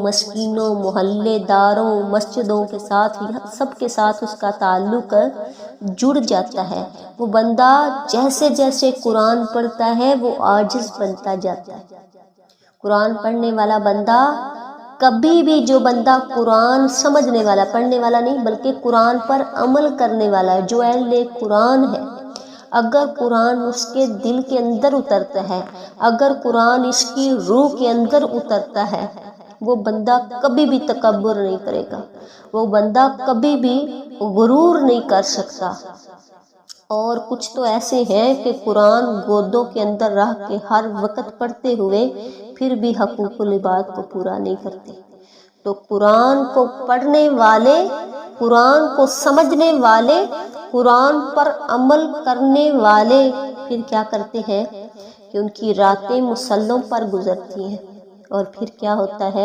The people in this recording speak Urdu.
مسکینوں، محلے داروں، مسجدوں کے ساتھ، سب کے ساتھ اس کا تعلق جڑ جاتا ہے۔ وہ بندہ جیسے جیسے قرآن پڑھتا ہے وہ عاجز بنتا جاتا ہے۔ قرآن پڑھنے والا بندہ کبھی بھی، جو بندہ قرآن سمجھنے والا، پڑھنے والا نہیں بلکہ قرآن پر عمل کرنے والا ہے، جو اہل قرآن ہے، اگر قرآن اس کے دل کے اندر اترتا ہے، اگر قرآن اس کی روح کے اندر اترتا ہے، وہ بندہ کبھی بھی تکبر نہیں کرے گا، وہ بندہ کبھی بھی غرور نہیں کر سکتا۔ اور کچھ تو ایسے ہیں کہ قرآن گودوں کے اندر رکھ کے ہر وقت پڑھتے ہوئے پھر بھی حقوق العباد کو پورا نہیں کرتے۔ تو قرآن کو پڑھنے والے، قرآن کو سمجھنے والے، قرآن پر عمل کرنے والے پھر کیا کرتے ہیں کہ ان کی راتیں مصلوں پر گزرتی ہیں، اور پھر کیا ہوتا ہے